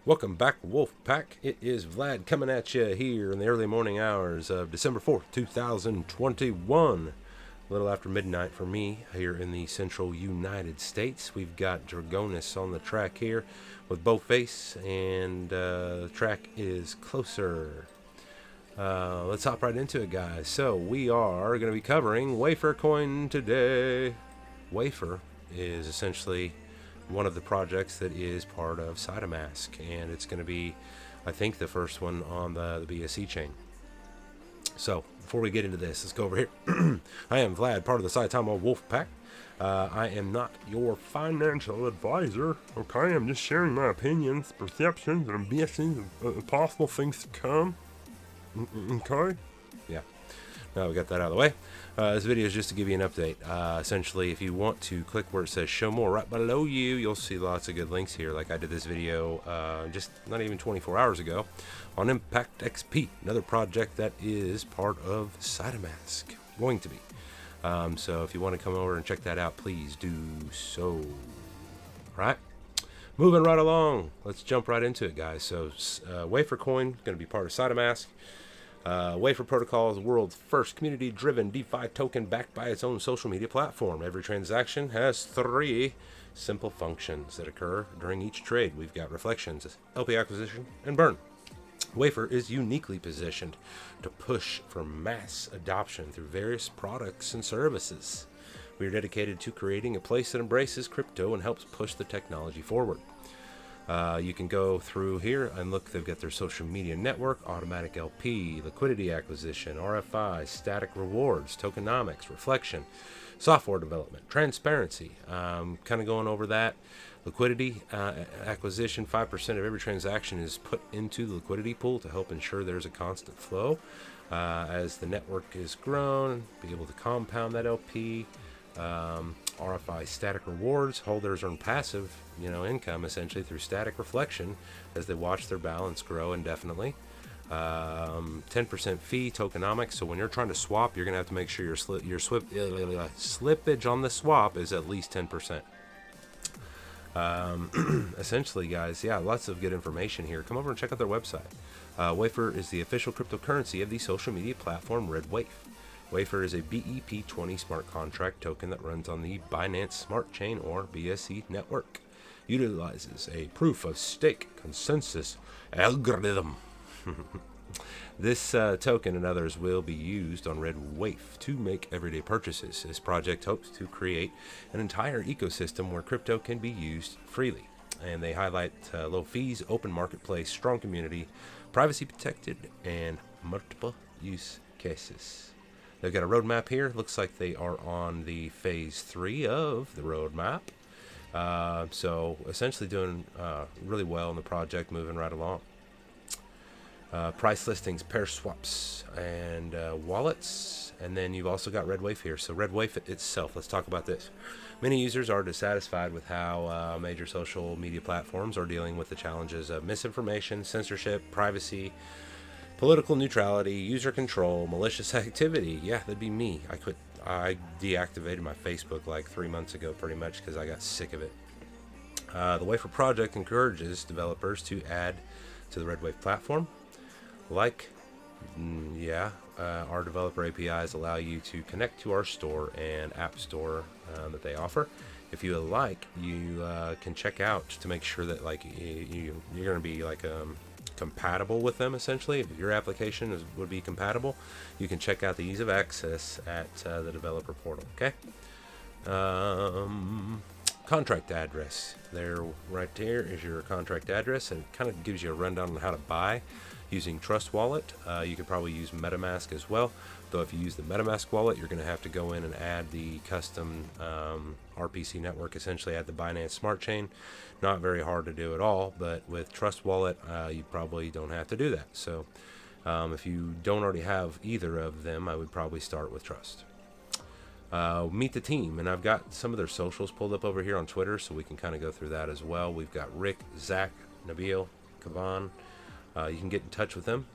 Welcome back, Wolf Pack. It is Vlad coming at you here in the early morning hours of December 4th, 2021. A little after midnight for me here in the central United States. We've got Dragonis on the track here with Bowface, and the track is Closer. Let's hop right into it, guys. So we are going to be covering Waifer Coin today. Wafer is essentially one of the projects that is part of Saitama, and it's going to be, I think, the first one on the BSC chain. So before we get into this, let's go over here. I am Vlad, part of the Saitama Wolf Pack. I am not your financial advisor. Okay, I'm just sharing my opinions, perceptions, and guessing of possible things to come. Okay? Yeah. Now we got that out of the way. This video is just to give you an update. Essentially, if you want to click where it says show more right below you, you'll see lots of good links here. Like I did this video just not even 24 hours ago on Impact XP, another project that is part of Saitama, going to be. So if you want to come over and check that out, please do so. All right. Moving right along, let's jump right into it, guys. So Waifer Coin going to be part of Saitama. Wafer Protocol is the world's first community-driven DeFi token backed by its own social media platform. Every transaction has 3 simple functions that occur during each trade. We've got reflections, LP acquisition, and burn. Wafer is uniquely positioned to push for mass adoption through various products and services. We are dedicated to creating a place that embraces crypto and helps push the technology forward. You can go through here and look. They've got their social media network, automatic LP, liquidity acquisition, RFI, static rewards, tokenomics, reflection, software development, transparency. Kind of going over that. Liquidity acquisition, 5% of every transaction is put into the liquidity pool to help ensure there's a constant flow. As the network is grown, be able to compound that LP. RFI static rewards, holders earn passive income essentially through static reflection as they watch their balance grow indefinitely. 10% fee, tokenomics. So when you're trying to swap, you're going to have to make sure your slippage on the swap is at least 10%. Essentially, guys, yeah, lots of good information here. Come over and check out their website. Wafer is the official cryptocurrency of the social media platform RedWave. Wafer is a BEP20 smart contract token that runs on the Binance Smart Chain or BSC network. Utilizes a proof of stake consensus algorithm. This token and others will be used on RedWave to make everyday purchases. This project hopes to create an entire ecosystem where crypto can be used freely. And they highlight low fees, open marketplace, strong community, privacy protected, and multiple use cases. They've got a roadmap here. Looks like they are on the phase 3 of the roadmap. So essentially doing really well in the project, moving right along. Price listings, pair swaps, and wallets. And then you've also got RedWave here. So RedWave itself, let's talk about this. Many users are dissatisfied with how major social media platforms are dealing with the challenges of misinformation, censorship, privacy, political neutrality, user control, malicious activity. Yeah, that'd be me. I deactivated my Facebook like 3 months ago pretty much because I got sick of it. The Wafer project encourages developers to add to the RedWave platform. Our developer APIs allow you to connect to our store and app store that they offer. If you like, you can check out to make sure that you're going to be compatible with them. Essentially, if your application would be compatible, you can check out the ease of access at the developer portal. Okay. Contract address. There, right there is your contract address, and it kind of gives you a rundown on how to buy using Trust Wallet. You could probably use MetaMask as well, though if you use the MetaMask wallet, you're going to have to go in and add the custom RPC network, essentially add the Binance Smart Chain. Not very hard to do at all, but with Trust Wallet, you probably don't have to do that. So if you don't already have either of them, I would probably start with Trust. Meet the team, and I've got some of their socials pulled up over here on Twitter, so we can kind of go through that as well. We've got Rick, Zach, Nabil, Kavan. You can get in touch with them,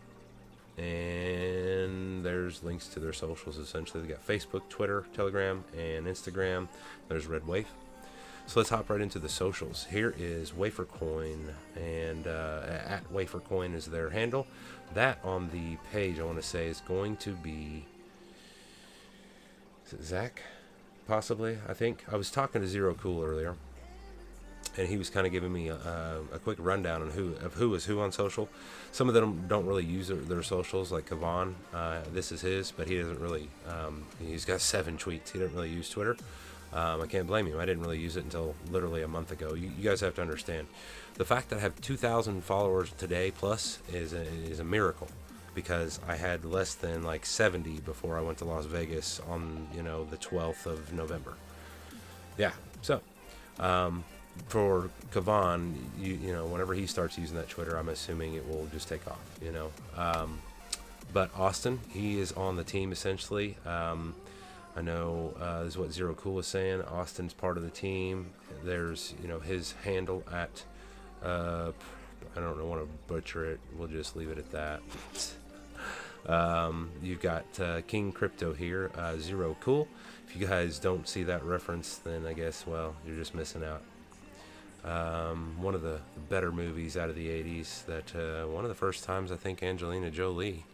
and there's links to their socials. Essentially, they got Facebook, Twitter, Telegram, and Instagram. There's RedWave. So let's hop right into the socials. Here is Waifer Coin, and at Waifer Coin is their handle. That on the page, I want to say, is going to be, is it Zach? Possibly, I think. I was talking to Zero Cool earlier, and he was kind of giving me a quick rundown on who is who on social. Some of them don't really use their socials, like Kavan. This is his, but he doesn't really. He's got 7 tweets. He doesn't really use Twitter. I can't blame him. I didn't really use it until literally a month ago. You guys have to understand, the fact that I have 2,000 followers today plus is a miracle, because I had less than like 70 before I went to Las Vegas on the 12th of November. Yeah, so. For Kavan, whenever he starts using that Twitter, I'm assuming it will just take off, But Austin, he is on the team essentially. I know this is what Zero Cool was saying. Austin's part of the team. There's, his handle at, I don't want to butcher it. We'll just leave it at that. You've got King Crypto here, Zero Cool. If you guys don't see that reference, then I guess, well, you're just missing out. One of the better movies out of the 80s, that one of the first times I think Angelina Jolie,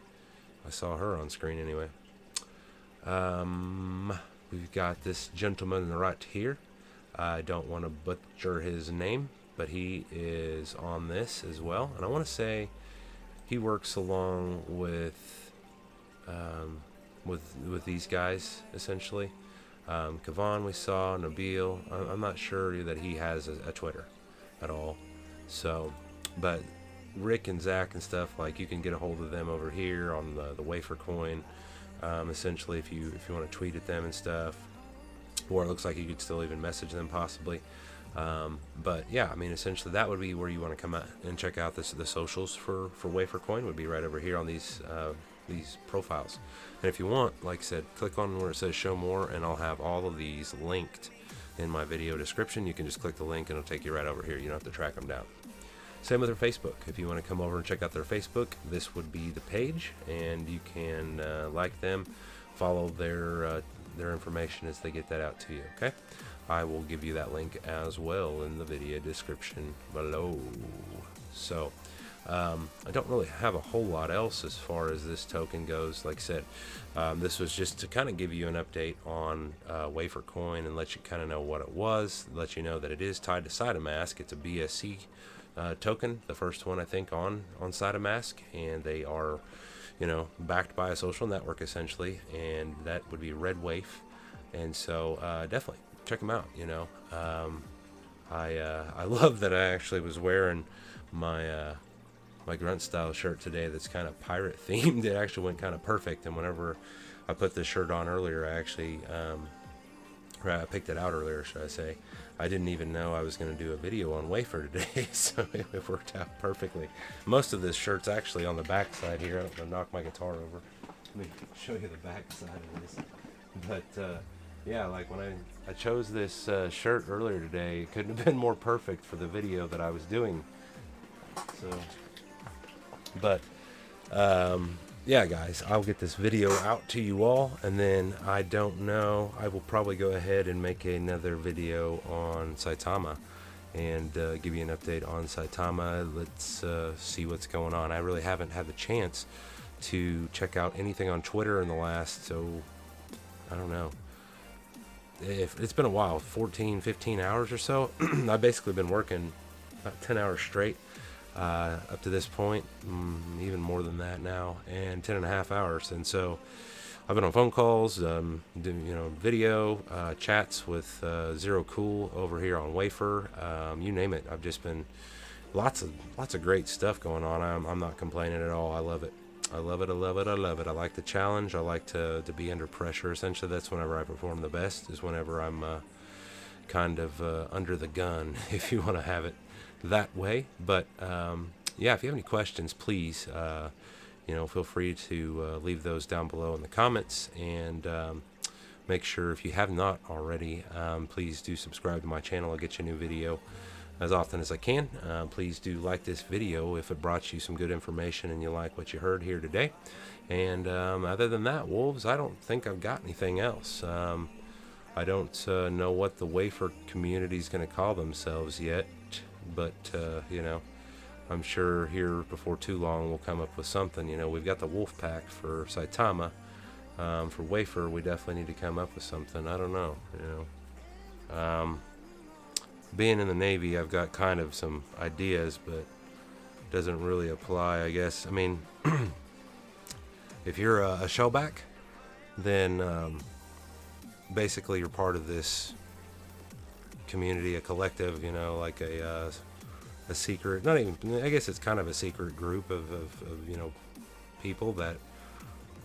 I saw her on screen anyway. We've got this gentleman right here. I don't want to butcher his name, but he is on this as well, and I want to say he works along with these guys essentially. Kavan we saw, Nabil. I'm not sure that he has a Twitter at all. So, but Rick and Zach and stuff, like, you can get a hold of them over here on the Waifer Coin. Essentially, if you want to tweet at them and stuff, or it looks like you could still even message them possibly. But yeah, I mean, essentially that would be where you want to come out and check out the socials for Waifer Coin would be right over here on these profiles. And if you want, like I said, click on where it says show more, and I'll have all of these linked in my video description. You can just click the link and it'll take you right over here. You don't have to track them down. Same with their Facebook. If you want to come over and check out their Facebook, this would be the page, and you can like them, follow their information as they get that out to you. Okay, I will give you that link as well in the video description below. So I don't really have a whole lot else as far as this token goes. Like I said, this was just to kind of give you an update on Waifer Coin and let you kind of know what it was, let you know that it is tied to Saitama. It's a BSC token, the first one I think on Saitama, and they are backed by a social network essentially, and that would be Red Wafe. And so definitely check them out. I love that I actually was wearing my my grunt style shirt today that's kind of pirate themed. It actually went kind of perfect, and whenever I put this shirt on earlier, I actually I picked it out earlier, should I say. I didn't even know I was going to do a video on Wafer today, so it worked out perfectly. Most of this shirt's actually on the back side here. I'm going to knock my guitar over. Let me show you the back side of this. But yeah, like when I chose this shirt earlier today, it couldn't have been more perfect for the video that I was doing. So, but yeah, guys, I'll get this video out to you all, and then I don't know, I will probably go ahead and make another video on Saitama and give you an update on Saitama. Let's see what's going on. I really haven't had the chance to check out anything on Twitter in the last, so I don't know, if it's been a while, 15 hours or so. I've basically been working about 10 hours straight up to this point, even more than that now, and 10.5 hours. And so I've been on phone calls, video chats with Zero Cool over here on Wafer, you name it. I've just been lots of great stuff going on. I'm not complaining at all. I love it. I love it. I like the challenge. I like to be under pressure. Essentially, that's whenever I perform the best, is whenever I'm kind of under the gun, if you want to have it that way. But yeah, if you have any questions, please feel free to leave those down below in the comments, and make sure, if you have not already, please do subscribe to my channel. I'll get you a new video as often as I can. Please do like this video if it brought you some good information and you like what you heard here today. And other than that, wolves, I don't think I've got anything else. I don't know what the Wafer community is going to call themselves yet, but you know, I'm sure here before too long we'll come up with something. You know, we've got the wolf pack for Saitama. For Wafer, we definitely need to come up with something. I don't know, you know. Being in the Navy, I've got kind of some ideas, but doesn't really apply, I guess. I mean, if you're a shellback, then basically you're part of this community, a collective, you know, like a secret, not even, I guess it's kind of a secret group of you know, people that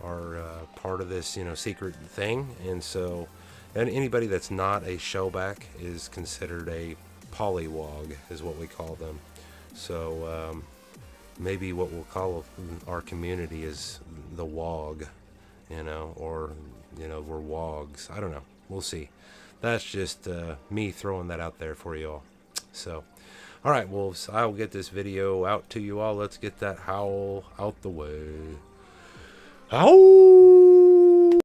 are part of this, you know, secret thing. And so, and anybody that's not a shellback is considered a polywog, is what we call them. So maybe what we'll call our community is the wog, you know, or, you know, we're wogs. I don't know. We'll see. That's just me throwing that out there for you all. So, all right, wolves, I'll get this video out to you all. Let's get that howl out the way. Howl!